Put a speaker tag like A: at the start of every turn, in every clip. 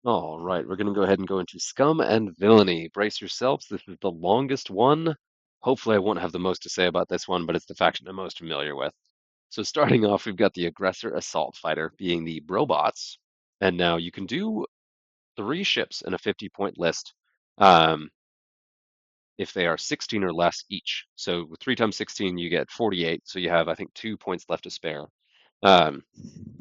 A: All right, we're going to go ahead and go into Scum and Villainy. Brace yourselves. This is the longest one. Hopefully, I won't have the most to say about this one, but it's the faction I'm most familiar with. So, starting off, we've got the Aggressor Assault Fighter being the robots. And now you can do three ships in a 50-point list um, if they are 16 or less each. So, with 3 times 16, you get 48. So, you have, I think, 2 points left to spare. Um,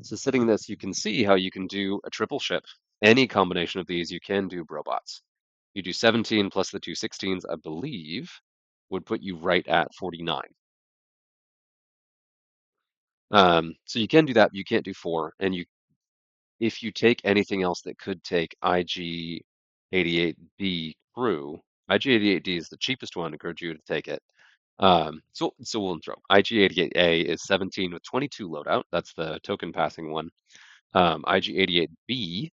A: so sitting this, you can see how you can do a triple ship. Any combination of these, you can do robots. You do 17 plus the two 16s, I believe, would put you right at 49. So you can do that, but you can't do four. And if you take anything else that could take IG-88B crew, IG-88D is the cheapest one. I encourage you to take it. So we'll intro. IG-88A is 17 with 22 loadout. That's the token passing one. IG-88B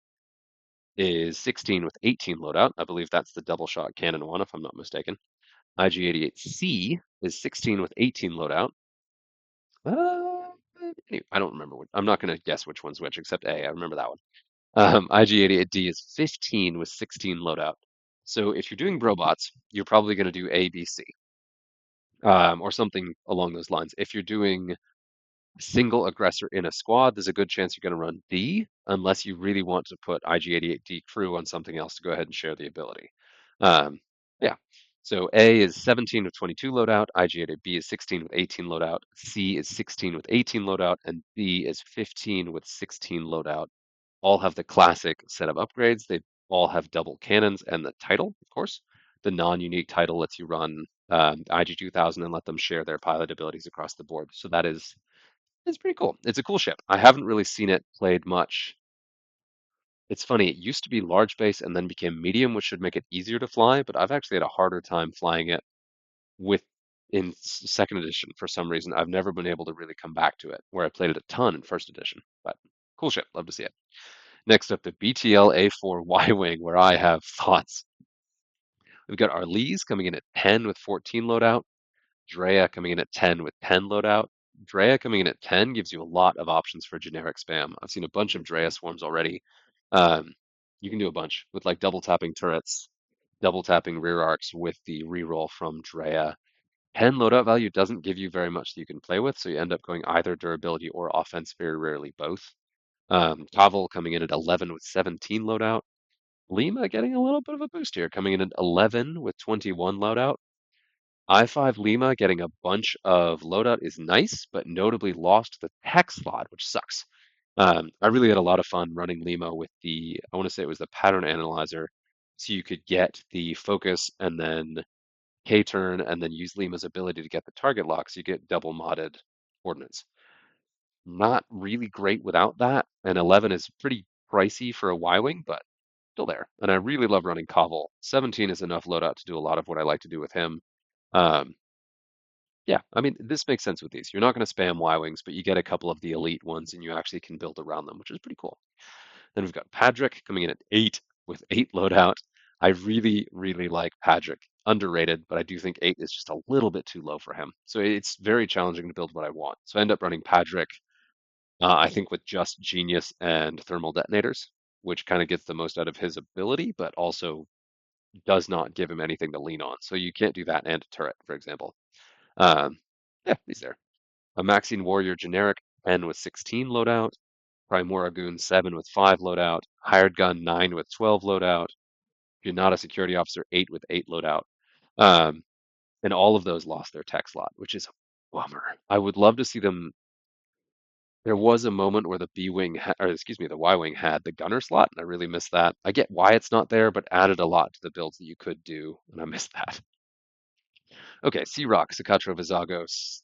A: is 16 with 18 loadout. I believe that's the double shot cannon one, if I'm not mistaken. IG-88C is 16 with 18 loadout. Anyway, I don't remember. I'm not going to guess which one's which, except A. I remember that one. IG-88D is 15 with 16 loadout. So if you're doing robots, you're probably going to do A, B, C, or something along those lines. If you're doing single aggressor in a squad, there's a good chance you're going to run D, unless you really want to put IG-88D crew on something else to go ahead and share the ability. Um, yeah. So A is 17 with 22 loadout, IG-88B is 16 with 18 loadout, C is 16 with 18 loadout, and D is 15 with 16 loadout. All have the classic set of upgrades. They all have double cannons and the title, of course. The non-unique title lets you run IG 2000 and let them share their pilot abilities across the board. So that is it's pretty cool. It's a cool ship. I haven't really seen it played much. It's funny, it used to be large base and then became medium, which should make it easier to fly, but I've actually had a harder time flying it with in second edition for some reason. I've never been able to really come back to it, where I played it a ton in first edition. But cool ship, love to see it. Next up, the BTL A4 Y-Wing, where I have thoughts. We've got Arlees coming in at 10 with 14 loadout. Drea coming in at 10 with 10 loadout. Drea coming in at 10 gives you a lot of options for generic spam. I've seen a bunch of Drea swarms already. Um, you can do a bunch with like double tapping turrets, double tapping rear arcs with the reroll from Drea. 10 loadout value doesn't give you very much that you can play with, so you end up going either durability or offense, very rarely both. Kaval coming in at 11 with 17 loadout. Lima getting a little bit of a boost here, coming in at 11 with 21 loadout. I5 Lima getting a bunch of loadout is nice, but notably lost the tech slot, which sucks. I really had a lot of fun running Lima with I want to say it was the pattern analyzer. So you could get the focus and then K-turn and then use Lima's ability to get the target lock, so you get double modded coordinates. Not really great without that, and 11 is pretty pricey for a Y-Wing, but still there. And I really love running Koval. 17 is enough loadout to do a lot of what I like to do with him. Um, Yeah, I mean, this makes sense with these. You're not going to spam Y-Wings, but you get a couple of the elite ones and you actually can build around them, which is pretty cool. Then we've got Padrick coming in at 8 with 8 loadout. I really, really like Padrick. Underrated, but I do think 8 is just a little bit too low for him. So it's very challenging to build what I want. So I end up running Padrick, I think with just Genius and Thermal Detonators, which kind of gets the most out of his ability, but also does not give him anything to lean on. So you can't do that and a turret, for example. Um, yeah, he's there. A Maxine Warrior generic 10 with 16 loadout, Primora Goon 7 with 5 loadout, Hired Gun 9 with 12 loadout, Junata Security Officer 8 with 8 loadout. Um, and all of those lost their tech slot, which is a bummer. I would love to see them. There was a moment where the B wing, or excuse me, the Y wing had the gunner slot, and I really miss that. I get why it's not there, but added a lot to the builds that you could do, and I miss that. Okay, Sea Rock, Sakatra Vizagos,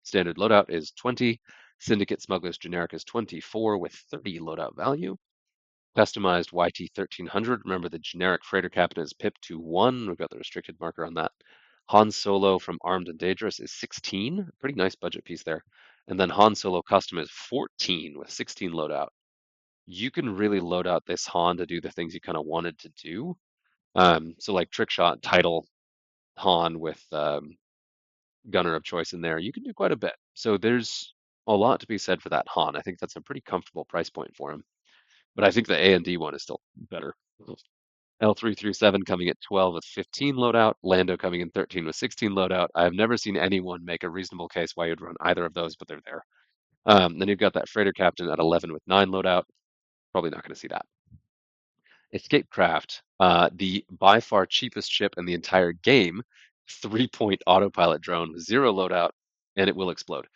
A: standard loadout is 20. Syndicate Smuggler's generic is 24 with 30 loadout value. Customized YT 1300. Remember the generic freighter captain is pip to 1. We've got the restricted marker on that. Han Solo from Armed and Dangerous is 16. Pretty nice budget piece there. And then Han Solo custom is 14 with 16 loadout. You can really load out this Han to do the things you kind of wanted to do. So like trick shot, title Han with gunner of choice in there, you can do quite a bit. So there's a lot to be said for that Han. I think that's a pretty comfortable price point for him. But I think the A and D one is still better. L337 coming at 12 with 15 loadout, Lando coming in 13 with 16 loadout. I have never seen anyone make a reasonable case why you'd run either of those, but they're there. Then you've got that freighter captain at 11 with 9 loadout. Probably not going to see that. Escape Craft, the by far cheapest ship in the entire game, 3-point autopilot drone with 0 loadout, and it will explode.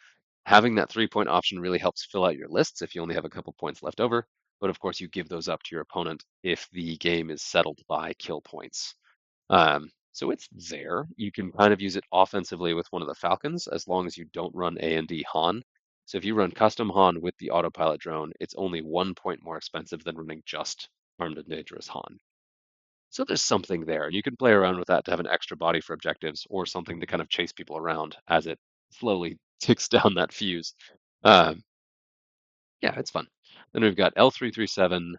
A: Having that 3-point option really helps fill out your lists if you only have a couple points left over. But of course, you give those up to your opponent if the game is settled by kill points. So it's there. You can kind of use it offensively with one of the Falcons as long as you don't run A and D Han. So if you run custom Han with the autopilot drone, it's only 1 point more expensive than running just armed and dangerous Han. So there's something there, and you can play around with that to have an extra body for objectives or something to kind of chase people around as it slowly ticks down that fuse. Um, yeah, it's fun. Then we've got L337.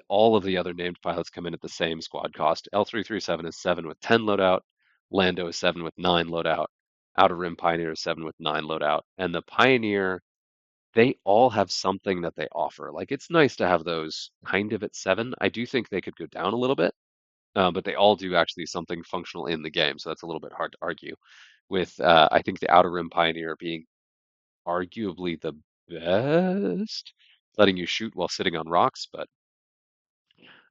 A: All of the other named pilots come in at the same squad cost. L337 is 7 with 10 loadout. Lando is 7 with 9 loadout. Outer Rim Pioneer is 7 with 9 loadout. And the Pioneer, they all have something that they offer. Like it's nice to have those kind of at 7. I do think they could go down a little bit, but they all do actually something functional in the game. So that's a little bit hard to argue. With I think the Outer Rim Pioneer being arguably the best, letting you shoot while sitting on rocks, but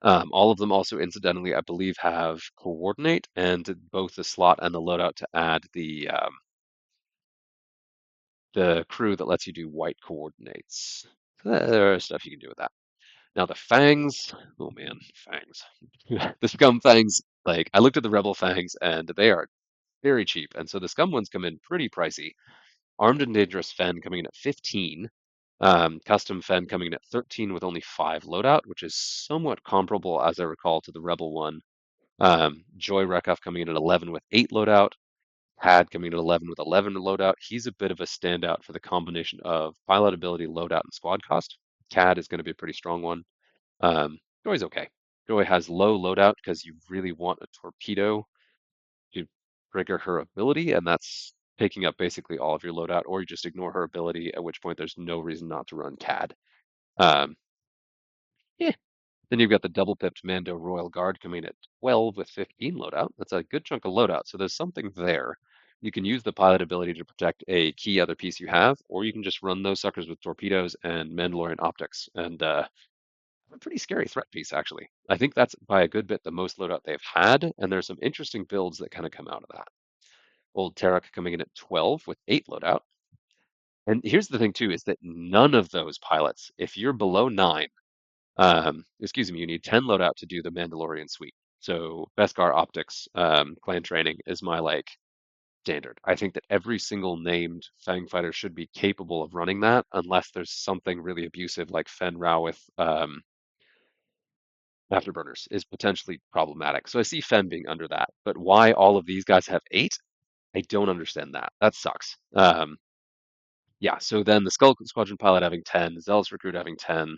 A: all of them also, incidentally, I believe, have coordinate and both the slot and the loadout to add the crew that lets you do white coordinates. There's stuff you can do with that. Now the fangs, oh man, fangs. The scum fangs, like I looked at the rebel fangs and they are very cheap, and so the scum ones come in pretty pricey. Armed and dangerous fen coming in at 15. Custom fen coming in at 13 with only 5 loadout, which is somewhat comparable, as I recall, to the rebel one. Joy Rekoff coming in at 11 with 8 loadout. Had coming in at 11 with 11 loadout. He's a bit of a standout for the combination of pilot ability, loadout, and squad cost. Cad is going to be a pretty strong one. Joy's okay. Joy has low loadout because you really want a torpedo to trigger her ability, and that's taking up basically all of your loadout, or you just ignore her ability, at which point there's no reason not to run Cad. Um, yeah, Then you've got the double pipped Mando Royal Guard coming at 12 with 15 loadout. That's a good chunk of loadout, so there's something there. You can use the pilot ability to protect a key other piece you have, or you can just run those suckers with torpedoes and Mandalorian optics, and a pretty scary threat piece, actually. I think that's by a good bit the most loadout they've had, and there's some interesting builds that kind of come out of that. Old Tarek coming in at 12 with 8 loadout. And here's the thing, too, is that none of those pilots, if you're below 9, excuse me, you need 10 loadout to do the Mandalorian suite. So Beskar Optics clan training is my like standard. I think that every single named Fang fighter should be capable of running that, unless there's something really abusive like Fen Rao with Afterburners is potentially problematic. So I see Fen being under that, but why all of these guys have 8? I don't understand that. That sucks. Yeah, so then the Skull Squadron pilot having 10, Zealous Recruit having 10,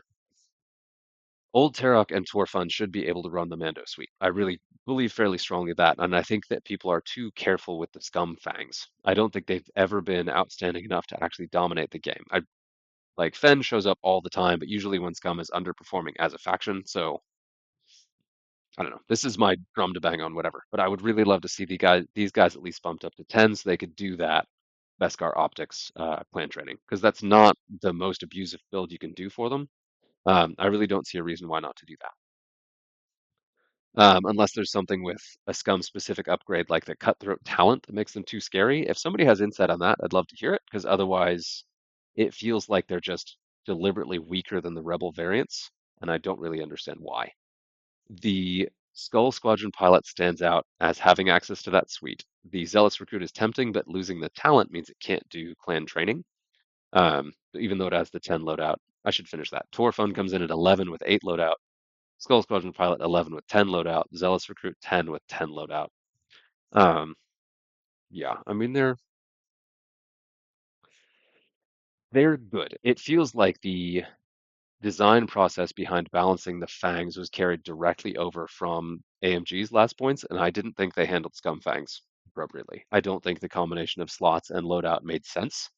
A: Old Tarok and Torfun should be able to run the Mando suite. I really believe fairly strongly that, and I think that people are too careful with the Scum Fangs. I don't think they've ever been outstanding enough to actually dominate the game. I like Fen shows up all the time, but usually when Scum is underperforming as a faction, so I don't know. This is my drum to bang on whatever, but I would really love to see these guys at least bumped up to 10 so they could do that Beskar Optics clan training, because that's not the most abusive build you can do for them. I really don't see a reason why not to do that. Unless there's something with a Scum specific upgrade like the Cutthroat talent that makes them too scary. If somebody has insight on that, I'd love to hear it, because otherwise it feels like they're just deliberately weaker than the Rebel variants, and I don't really understand why. The Skull Squadron pilot stands out as having access to that suite. The Zealous Recruit is tempting, but losing the talent means it can't do clan training, even though it has the 10 loadout. I should finish that. Torfun comes in at 11 with 8 loadout. Skull Squadron pilot 11 with 10 loadout. Zealous Recruit 10 with 10 loadout. Um, yeah, I mean they're good. It feels like the design process behind balancing the fangs was carried directly over from AMG's last points, and I didn't think they handled Scum fangs appropriately. I don't think the combination of slots and loadout made sense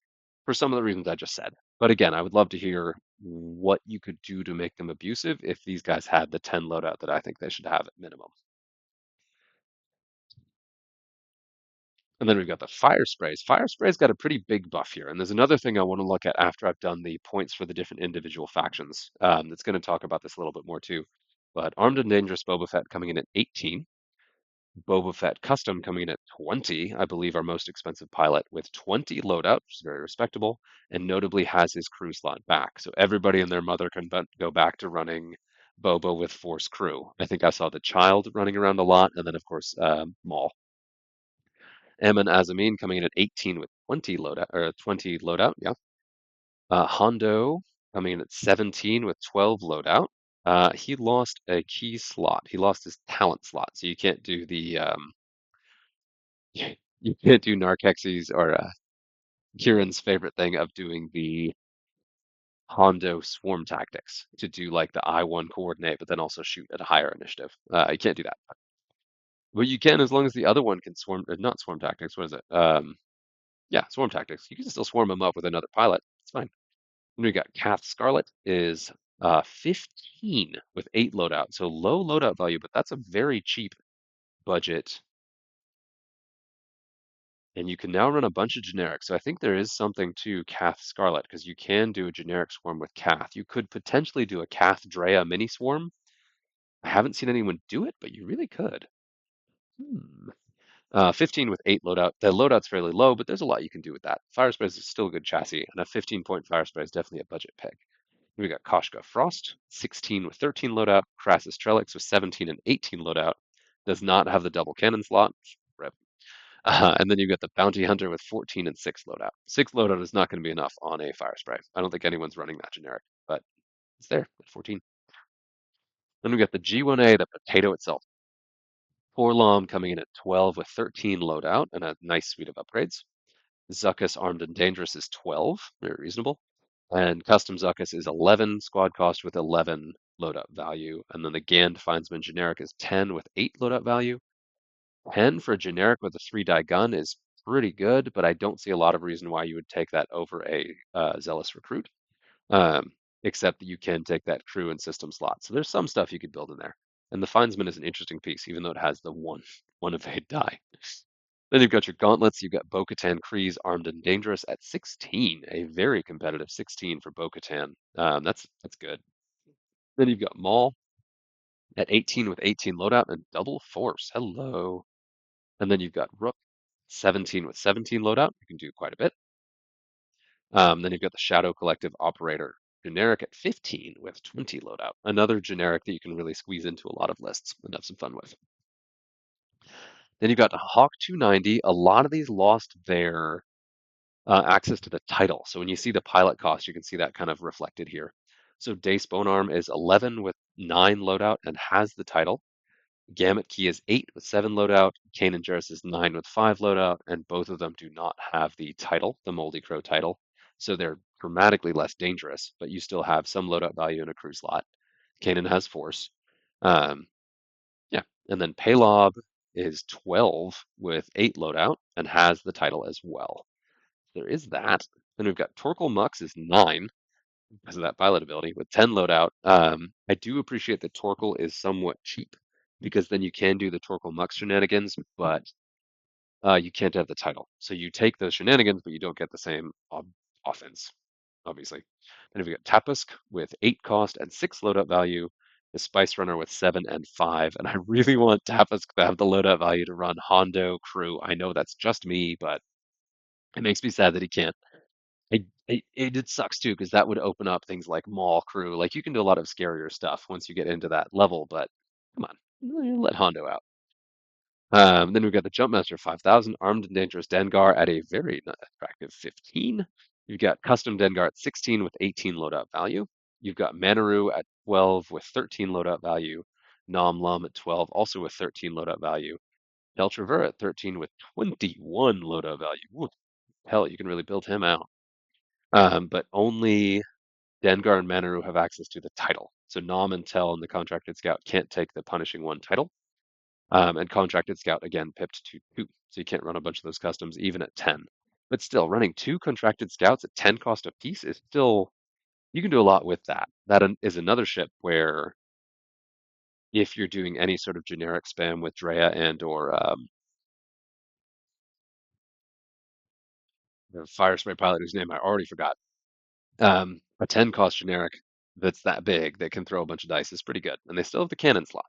A: for some of the reasons I just said. But again, I would love to hear what you could do to make them abusive if these guys had the 10 loadout that I think they should have at minimum. And then we've got the fire sprays. Fire sprays got a pretty big buff here. And there's another thing I want to look at after I've done the points for the different individual factions. That's going to talk about this a little bit more too. But Armed and Dangerous Boba Fett coming in at 18. Boba Fett Custom coming in at 20, I believe our most expensive pilot, with 20 loadout, which is very respectable, and notably has his crew slot back. So everybody and their mother can go back to running Boba with Force crew. I think I saw the child running around a lot, and then of course Maul. M and Azamine coming in at 18 with 20 loadout, or 20 loadout, yeah. Hondo coming in at 17 with 12 loadout. He lost a key slot. He lost his talent slot, so you can't do the you can't do Narkex's or Kieran's favorite thing of doing the Hondo swarm tactics to do like the I-1 coordinate, but then also shoot at a higher initiative. You can't do that. But you can as long as the other one can swarm, not swarm tactics, what is it? Yeah, swarm tactics. You can still swarm them up with another pilot. It's fine. And we got Kath Scarlet is 15 with 8 loadout. So low loadout value, but that's a very cheap budget. And you can now run a bunch of generics. So I think there is something to Kath Scarlet because you can do a generic swarm with Kath. You could potentially do a Kath Drea mini swarm. I haven't seen anyone do it, but you really could. 15 with 8 loadout. The loadout's fairly low, but there's a lot you can do with that. Fire Spray is still a good chassis, and a 15-point Fire Spray is definitely a budget pick. We got Koshka Frost, 16 with 13 loadout. Crassus Trellix with 17 and 18 loadout. Does not have the double cannon slot. Rip. And then you've got the Bounty Hunter with 14 and 6 loadout. 6 loadout is not going to be enough on a Fire Spray. I don't think anyone's running that generic, but it's there at 14. Then we got the G1A, the potato itself. Forlom coming in at 12 with 13 loadout and a nice suite of upgrades. Zuckuss Armed and Dangerous is 12, very reasonable. And Custom Zuckuss is 11, squad cost with 11 loadout value. And then the Gand Findsman generic is 10 with 8 loadout value. 10 for a generic with a 3-die gun is pretty good, but I don't see a lot of reason why you would take that over a Zealous Recruit, except that you can take that crew and system slot. So there's some stuff you could build in there. And the Findsman is an interesting piece, even though it has the one evade die. Then you've got your gauntlets. You've got Bo-Katan Kryze Armed and Dangerous at 16, a very competitive 16 for Bo-Katan. That's good. Then you've got Maul at 18 with 18 loadout and double force. Hello. And then you've got Rook 17 with 17 loadout. You can do quite a bit. Then you've got the Shadow Collective Operator generic at 15 with 20 loadout. Another generic that you can really squeeze into a lot of lists and have some fun with. Then you've got Hawk 290. A lot of these lost their access to the title. So when you see the pilot cost, you can see that kind of reflected here. So Dace Bonearm is 11 with 9 loadout and has the title. Gamut Key is 8 with 7 loadout. Kanan Jarrus is 9 with 5 loadout, and both of them do not have the title, the Moldy Crow title. So they're dramatically less dangerous, but you still have some loadout value in a crew slot. Kanan has Force. Um, yeah, and then Palob is 12 with 8 loadout and has the title as well. There is that. Then we've got Torkel Mux is 9 because of that pilot ability with 10 loadout. I do appreciate that Torkel is somewhat cheap because then you can do the Torkel Mux shenanigans, but you can't have the title. So you take those shenanigans, but you don't get the same offense, obviously. Then we've got Tapusk with 8 cost and 6 loadout value. The Spice Runner with 7 and 5. And I really want Tapusk to have the loadout value to run Hondo crew. I know that's just me, but it makes me sad that he can't. It sucks too because that would open up things like Mall Crew. Like you can do a lot of scarier stuff once you get into that level, but come on, let Hondo out. Then we've got the Jumpmaster 5000, Armed and Dangerous Dengar at a very attractive 15. You've got Custom Dengar at 16 with 18 loadout value. You've got Manaru at 12 with 13 loadout value. Nom Lum at 12, also with 13 loadout value. Del Travera at 13 with 21 loadout value. Woo, hell, you can really build him out. But only Dengar and Manaru have access to the title. So Nom and Tel and the Contracted Scout can't take the Punishing One title. And Contracted Scout, again, pipped to 2. So you can't run a bunch of those customs even at 10. But still, running 2 Contracted Scouts at 10 cost apiece is still You can do a lot with that. Is another ship where if you're doing any sort of generic spam with Drea and or the fire spray pilot whose name I already forgot, a 10 cost generic that's that big that can throw a bunch of dice is pretty good, and they still have the cannon slot.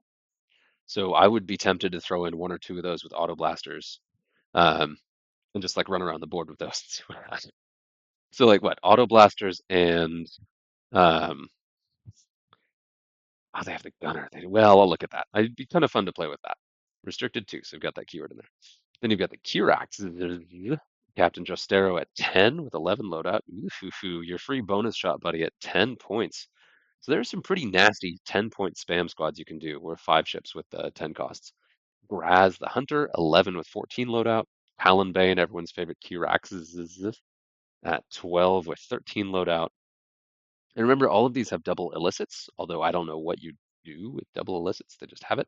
A: So I would be tempted to throw in one or two of those with auto blasters, um, and just like run around the board with those and see what happens. So like what auto blasters and um, oh, they have the gunner. Well, I'll look at that. It'd be kind of fun to play with that. Restricted too, so we've got that keyword in there. Then you've got the Kirax. Captain Jostero at 10 with 11 loadout. Ooh, your free bonus shot buddy at 10 points. So there's some pretty nasty 10-point spam squads you can do. We're 5 ships with 10 costs. Graz the Hunter, 11 with 14 loadout. Talon Bane, everyone's favorite Kirax, is at 12 with 13 loadout. And remember, all of these have double illicits, although I don't know what you do with double illicits. They just have it.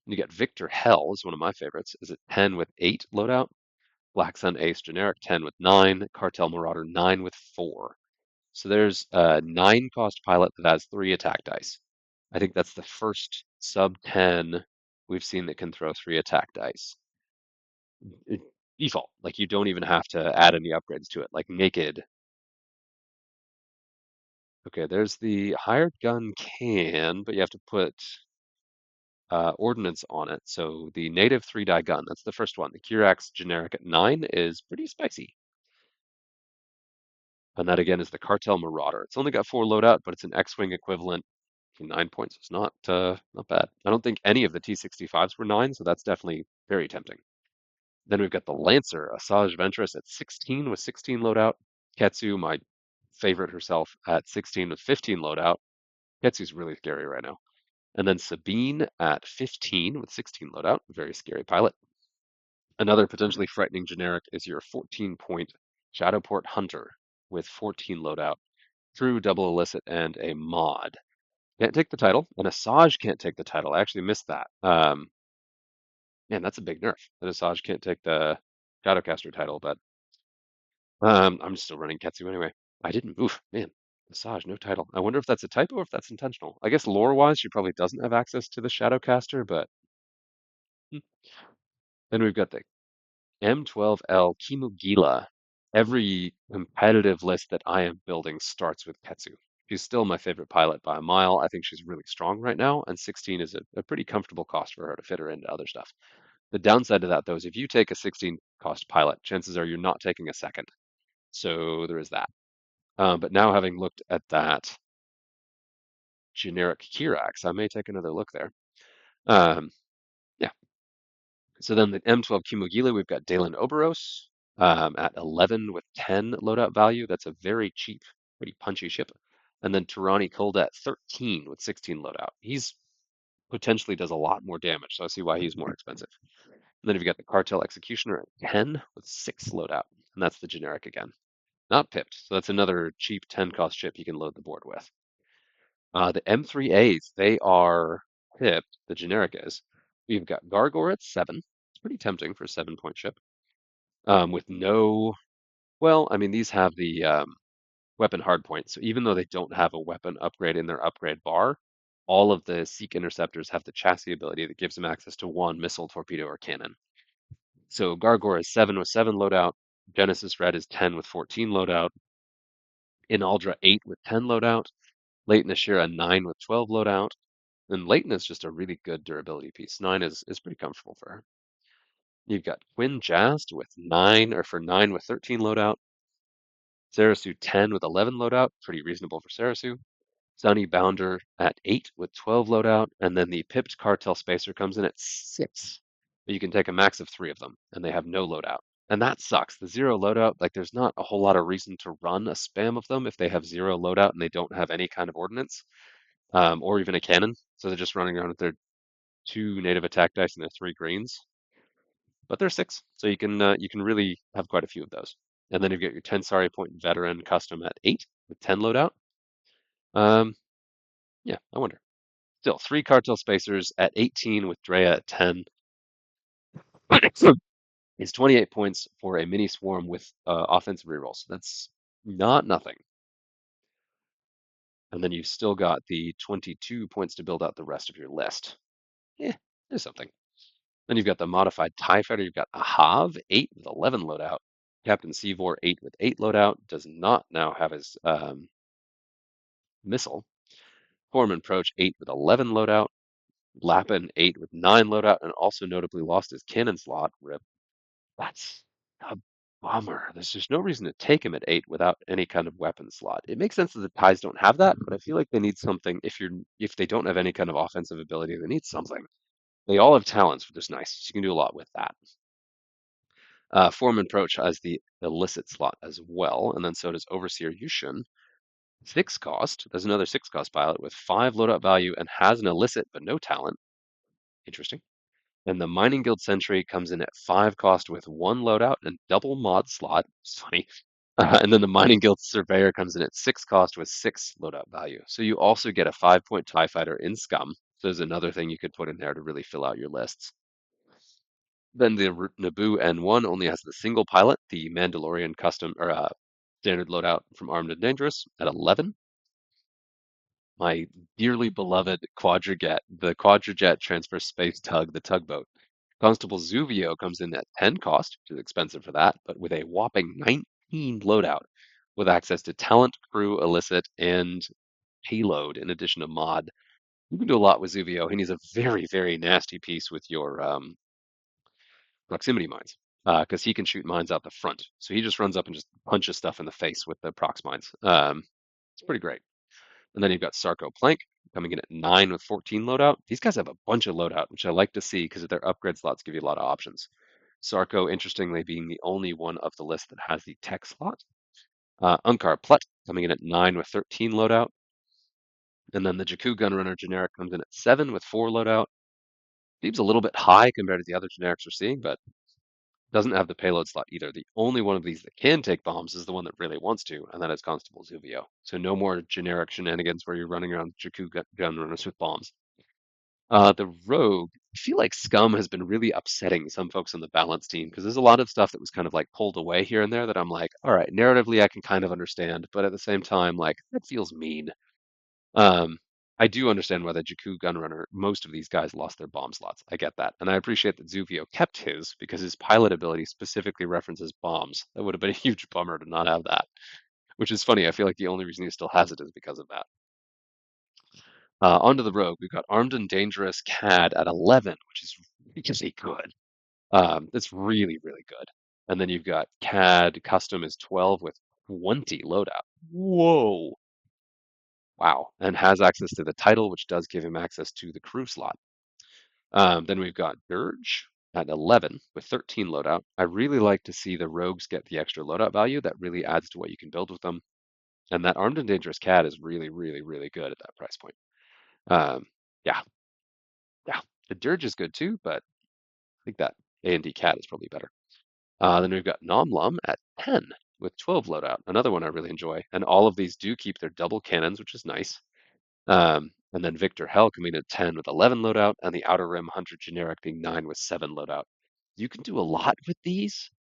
A: And you get Victor Hell is one of my favorites. Is it 10 with 8 loadout? Black Sun Ace generic 10 with 9. Cartel Marauder 9 with 4. So there's a 9 cost pilot that has 3 attack dice. I think that's the first sub 10 we've seen that can throw 3 attack dice. It, default, like you don't even have to add any upgrades to it. Like naked. Okay, there's the hired gun can, but you have to put ordnance on it. So the native 3-die gun, that's the first one. The Kirax generic at 9 is pretty spicy. And that again is the Cartel Marauder. It's only got 4 loadout, but it's an X-Wing equivalent. 9 points is not bad. I don't think any of the T-65s were 9, so that's definitely very tempting. Then we've got the Lancer, Asajj Ventress at 16 with 16 loadout. Ketsu, my favorite herself, at 16 with 15 loadout. Ketsu's really scary right now. And then Sabine at 15 with 16 loadout, very scary pilot. Another potentially frightening generic is your 14-point Shadowport Hunter with 14 loadout, true double illicit, and a mod. Can't take the title, and Asajj can't take the title. I actually missed that. Man, that's a big nerf. That Asajj can't take the Shadowcaster title, but I'm still running Ketsu anyway. I didn't. Oof, man. Asajj, no title. I wonder if that's a typo or if that's intentional. I guess lore-wise, she probably doesn't have access to the Shadowcaster, but hmm. Then we've got the M12L Kimugila. Every competitive list that I am building starts with Ketsu. She's still my favorite pilot by a mile. I think she's really strong right now, and 16 is a pretty comfortable cost for her to fit her into other stuff. The downside to that, though, is if you take a 16 cost pilot, chances are you're not taking a second. So there is that. But now having looked at that generic Kirax, I may take another look there. Um, yeah. So then the M12 Kimugila, we've got Dalen Oberos at 11 with 10 loadout value. That's a very cheap, pretty punchy ship. And then Turani Kolda at 13 with 16 loadout. He's potentially does a lot more damage, so I see why he's more expensive. And then you've got the Cartel Executioner at 10 with 6 loadout, and that's the generic again. Not pipped, so that's another cheap 10 cost ship you can load the board with. The M3As, they are pipped, the generic is. We've got Gargor at 7. It's pretty tempting for a 7-point ship. With no, well, I mean, these have the weapon hardpoint, so even though they don't have a weapon upgrade in their upgrade bar, all of the Seek interceptors have the chassis ability that gives them access to 1 missile, torpedo, or cannon. So Gargor is 7 with 7 loadout. Genesis Red is 10 with 14 loadout. Inaldra 8 with 10 loadout. Leighton Ashira 9 with 12 loadout. And Leighton is just a really good durability piece. 9 is pretty comfortable for her. You've got Quinn Jast with 9 or for 9 with 13 loadout. Sarasu 10 with 11 loadout, pretty reasonable for Sarasu. Sunny Bounder at 8 with 12 loadout, and then the pipped Cartel Spacer comes in at 6. But you can take a max of 3 of them, and they have no loadout. And that sucks. The 0 loadout, like there's not a whole lot of reason to run a spam of them if they have 0 loadout and they don't have any kind of ordnance, or even a cannon. So they're just running around with their 2 native attack dice and their 3 greens. But they're 6, so you can really have quite a few of those. And then you've got your 10 Sorry Point Veteran custom at 8 with 10 loadout. Um, yeah, I wonder. Still, 3 Cartel Spacers at 18 with Drea at 10. Is 28 points for a mini swarm with offensive rerolls. That's not nothing. And then you've still got the 22 points to build out the rest of your list. Yeah, there's something. Then you've got the modified TIE fighter. You've got a Hav, 8 with 11 loadout. Captain Seavor, 8 with 8 loadout. Does not now have his missile. Foreman Approach, 8 with 11 loadout. Lappin, 8 with 9 loadout, and also notably lost his cannon slot. Rip. That's a bummer. There's just no reason to take him at 8 without any kind of weapon slot. It makes sense that the ties don't have that, but I feel like they need something. If they don't have any kind of offensive ability, they need something. They all have talents, which is nice. So you can do a lot with that. Foreman Approach has the illicit slot as well, and then so does Overseer Yushin. 6 cost. There's another 6 cost pilot with 5 loadout value and has an illicit but no talent. Interesting. And the Mining Guild Sentry comes in at 5 cost with 1 loadout and double mod slot. It's funny. And then the Mining Guild Surveyor comes in at 6 cost with 6 loadout value. So you also get a 5-point TIE Fighter in Scum. So there's another thing you could put in there to really fill out your lists. Then the Naboo N1 only has the single pilot, the Mandalorian custom or standard loadout from Armed and Dangerous at 11. My dearly beloved Quadrajet, the Quadrajet transfer space tug, the tugboat. Constable Zuvio comes in at 10 cost, which is expensive for that, but with a whopping 19 loadout, with access to talent, crew, illicit, and payload in addition to mod. You can do a lot with Zuvio, and he's a very, very nasty piece with your proximity mines, because he can shoot mines out the front. So he just runs up and just punches stuff in the face with the prox mines. It's pretty great. And then you've got Sarko Plank coming in at 9 with 14 loadout. These guys have a bunch of loadout, which I like to see because their upgrade slots give you a lot of options. Sarko, interestingly, being the only one of the list that has the tech slot. Unkar Plut coming in at 9 with 13 loadout. And then the Jakku Gunrunner generic comes in at 7 with 4 loadout. Seems a little bit high compared to the other generics we're seeing, but doesn't have the payload slot either. The only one of these that can take bombs is the one that really wants to, and that is Constable Zuvio. So no more generic shenanigans where you're running around Jakku gun runners with bombs. The Rogue, I feel like Scum has been really upsetting some folks on the balance team because there's a lot of stuff that was kind of like pulled away here and there that I'm like, all right, narratively I can kind of understand, but at the same time, like that feels mean. Um, I do understand why the Jakku Gunrunner, most of these guys lost their bomb slots. I get that. And I appreciate that Zuvio kept his because his pilot ability specifically references bombs. That would have been a huge bummer to not have that, which is funny. I feel like the only reason he still has it is because of that. Onto the Rogue, we've got Armed and Dangerous CAD at 11, which is really good. That's really, really good. And then you've got CAD Custom is 12 with 20 loadout. Whoa. Wow. And has access to the title, which does give him access to the crew slot. Then we've got Dirge at 11 with 13 loadout. I really like to see the rogues get the extra loadout value. That really adds to what you can build with them. And that Armed and Dangerous CAD is really, really, really good at that price point. Um, yeah, yeah. The Dirge is good too, but I think that A&D CAD is probably better. Then we've got Nomlum at 10 with 12 loadout. Another one I really enjoy. And all of these do keep their double cannons, which is nice. And then Victor Hell coming in at 10 with 11 loadout, and the Outer Rim Hunter generic being 9 with 7 loadout. You can do a lot with these.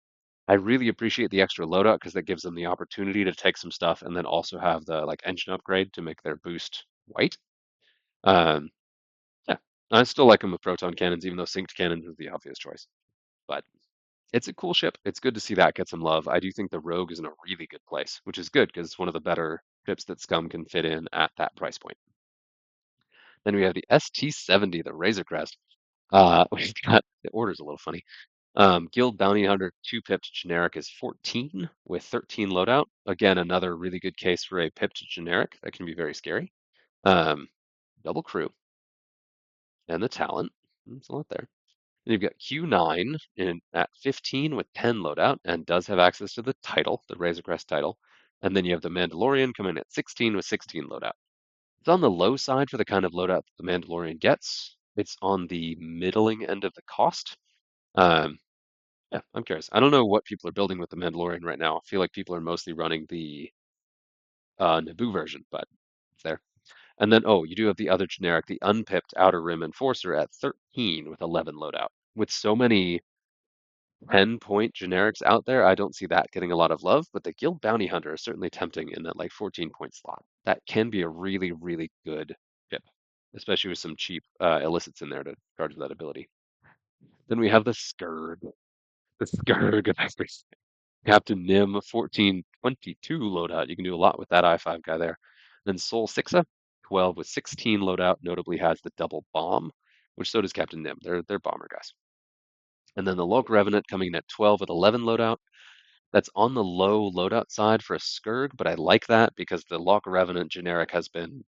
A: I really appreciate the extra loadout because that gives them the opportunity to take some stuff and then also have the like engine upgrade to make their boost white. Um, yeah, I still like them with proton cannons, even though synced cannons is the obvious choice. But it's a cool ship. It's good to see that get some love. I do think the Rogue is in a really good place, which is good because it's one of the better ships that Scum can fit in at that price point. Then we have the ST-70, the Razor Crest. We've got the order's a little funny. Guild Bounty Hunter 2 pipped generic is 14 with 13 loadout. Again, another really good case for a pipped generic that can be very scary. Um, Double crew and the talent. There's a lot there. Then you've got Q9 at 15 with 10 loadout and does have access to the title, the Razor Crest title. And then you have the Mandalorian coming at 16 with 16 loadout. It's on the low side for the kind of loadout that the Mandalorian gets. It's on the middling end of the cost. Um, yeah, I'm curious. I don't know what people are building with the Mandalorian right now. I feel like people are mostly running the Naboo version, but it's there. And then, oh, you do have the other generic, the unpipped Outer Rim Enforcer at 13 with 11 loadout. With so many 10-point generics out there. I don't see that getting a lot of love, but the Guild Bounty Hunter is certainly tempting in that like 14-point slot. That can be a really, really good ship, especially with some cheap illicits in there to charge that ability. Then we have the Scourge of everything. Captain Nim, 1422 loadout. You can do a lot with that I5 guy there. Then Sol Sixa, 12 with 16 loadout, notably has the double bomb, which so does Captain Nim. They're bomber guys. And then the Log Revenant coming in at 12 with 11 loadout. That's on the low loadout side for a Scourge, but I like that because the Log Revenant generic has been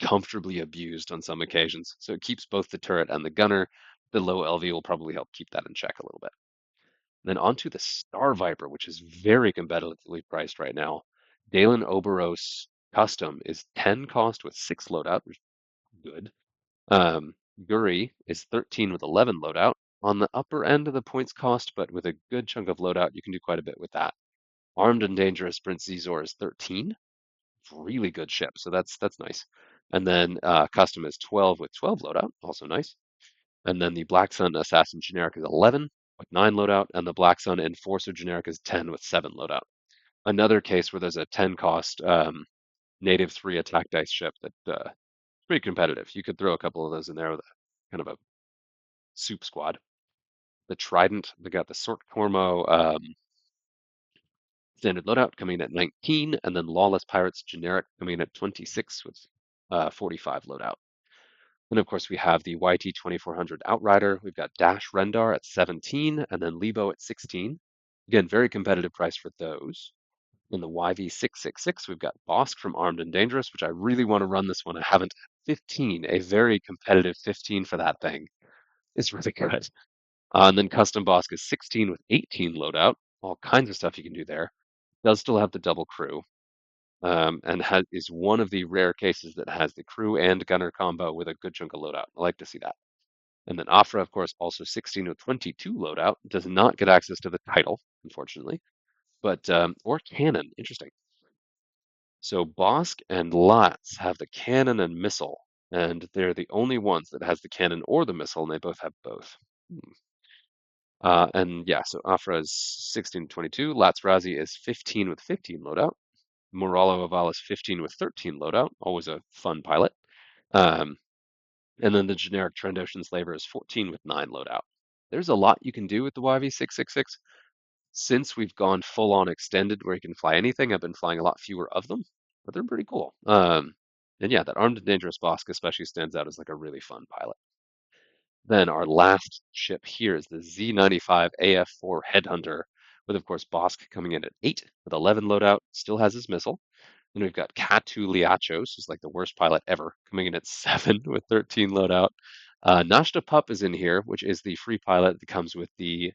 A: comfortably abused on some occasions. So it keeps both the turret and the gunner. The low LV will probably help keep that in check a little bit. Then onto the Star Viper, which is very competitively priced right now. Dalen Oberos Custom is 10 cost with 6 loadout, which is good. Guri is 13 with 11 loadout. On the upper end of the points cost, but with a good chunk of loadout, you can do quite a bit with that. Armed and Dangerous Prince Zizor is 13. Really good ship, so that's nice. And then Custom is 12 with 12 loadout, also nice. And then the Black Sun Assassin generic is 11 with 9 loadout, and the Black Sun Enforcer generic is 10 with 7 loadout. Another case where there's a 10 cost native 3 attack dice ship that is pretty competitive. You could throw a couple of those in there with a kind of a soup squad. The Trident, they got the Sort Cormo standard loadout coming in at 19, and then Lawless Pirates generic coming in at 26 with 45 loadout. And of course, we have the YT 2400 Outrider. We've got Dash Rendar at 17, and then Lebo at 16. Again, very competitive price for those. In the YV666, we've got Bosk from Armed and Dangerous, which I really want to run this one. I haven't. 15, a very competitive 15 for that thing. It's really good. And then Custom Bosk is 16 with 18 loadout. All kinds of stuff you can do there. Does still have the double crew. And is one of the rare cases that has the crew and gunner combo with a good chunk of loadout. I like to see that. And then Afra, of course, also 16 with 22 loadout, does not get access to the title, unfortunately, but or cannon. Interesting. So Bosk and Latz have the cannon and missile, and they're the only ones that has the cannon or the missile, and they both have both. And yeah, so Afra is 16 with 22. Latz Razi is 15 with 15 loadout. Moralo Aval is 15 with 13 loadout, always a fun pilot. Um, and then the generic Trandoshan Slaver is 14 with 9 loadout. There's a lot you can do with the YV666. Since we've gone full on extended where you can fly anything, I've been flying a lot fewer of them, but they're pretty cool. And yeah, that Armed and Dangerous Bosk especially stands out as like a really fun pilot. Then our last ship here is the Z95 AF4 Headhunter, with of course Bosk coming in at 8 with 11 loadout, still has his missile. Then we've got Katu Liachos, who's like the worst pilot ever, coming in at 7 with 13 loadout. Nashta Pup is in here, which is the free pilot that comes with the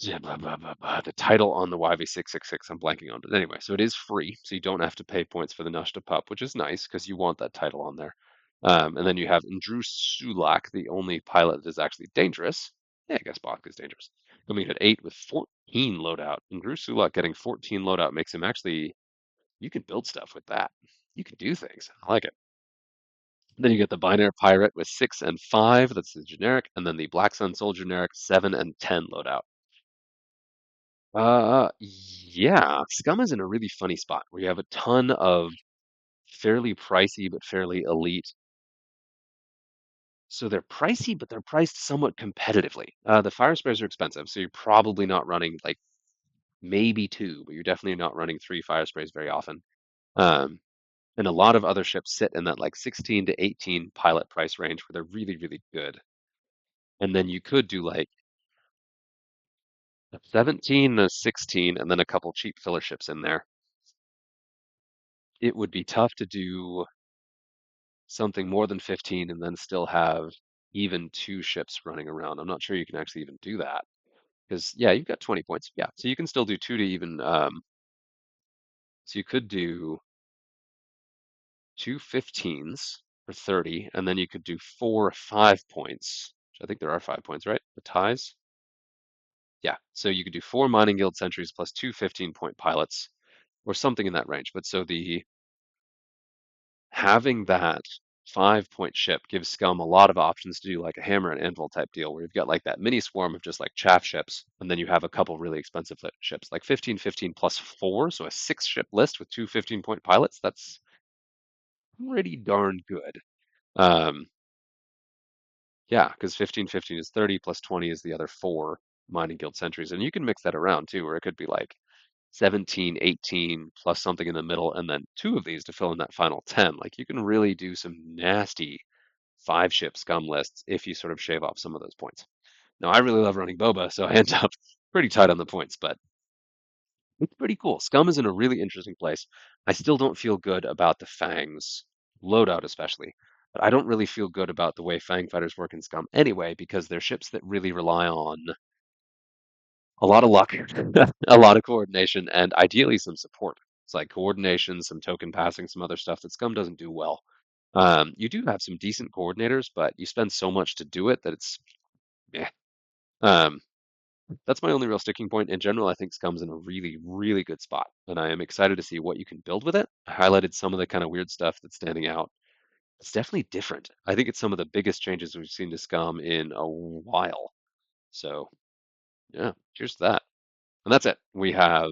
A: yeah, the title on the YV666, I'm blanking on it. Anyway, so it is free, so you don't have to pay points for the Nashta Pup, which is nice because you want that title on there. And then you have Andrew Sulak, the only pilot that is actually dangerous. Yeah, I guess Bach is dangerous. Coming in at 8 with 14 loadout. And Drew Sulak getting 14 loadout makes him actually, you can build stuff with that. You can do things. I like it. Then you get the Binary Pirate with 6 and 5. That's the generic. And then the Black Sun Soul generic, 7 and 10 loadout. Yeah, Scum is in a really funny spot where you have a ton of fairly pricey but fairly elite. So they're pricey, but they're priced somewhat competitively. The fire sprays are expensive, so you're probably not running like maybe 2, but you're definitely not running 3 fire sprays very often. Um, and a lot of other ships sit in that like 16 to 18 pilot price range where they're really, really good. And then you could do like a 17, a 16, and then a couple cheap filler ships in there. It would be tough to do something more than 15 and then still have even 2 ships running around. I'm not sure you can actually even do that because yeah, you've got 20 points. Yeah, so you can still do 2 to even so you could do 2 15s for 30, and then you could do 4 5 points. Which I think there are 5 points, right? The ties. Yeah, so you could do 4 Mining Guild Sentries plus 2 15-point pilots, or something in that range. But so the having that 5-point ship gives Scum a lot of options to do like a hammer and anvil type deal where you've got like that mini swarm of just like chaff ships, and then you have a couple really expensive ships, like 15, 15 plus 4, so a 6-ship list with two 15-point pilots. That's pretty darn good. Um, yeah, because 15, 15 is 30 plus 20 is the other four mining guild centuries, and you can mix that around too, where it could be like 17, 18 plus something in the middle, and then two of these to fill in that final 10. Like you can really do some nasty 5-ship Scum lists if you sort of shave off some of those points. Now, I really love running Boba, so I end up pretty tight on the points, but it's pretty cool. Scum is in a really interesting place. I still don't feel good about the Fangs loadout, especially, but I don't really feel good about the way Fang fighters work in Scum anyway, because they're ships that really rely on a lot of luck, a lot of coordination, and ideally some support. It's like coordination, some token passing, some other stuff that Scum doesn't do well. You do have some decent coordinators, but you spend so much to do it that it's yeah. Um, that's my only real sticking point. In general, I think Scum's in a really, really good spot, and I am excited to see what you can build with it. I highlighted some of the kind of weird stuff that's standing out. It's definitely different. I think it's some of the biggest changes we've seen to Scum in a while. So yeah, here's that. And that's it. We have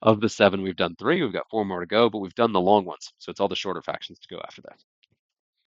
A: of the seven, we've done three. We've got four more to go, but we've done the long ones. So it's all the shorter factions to go after that.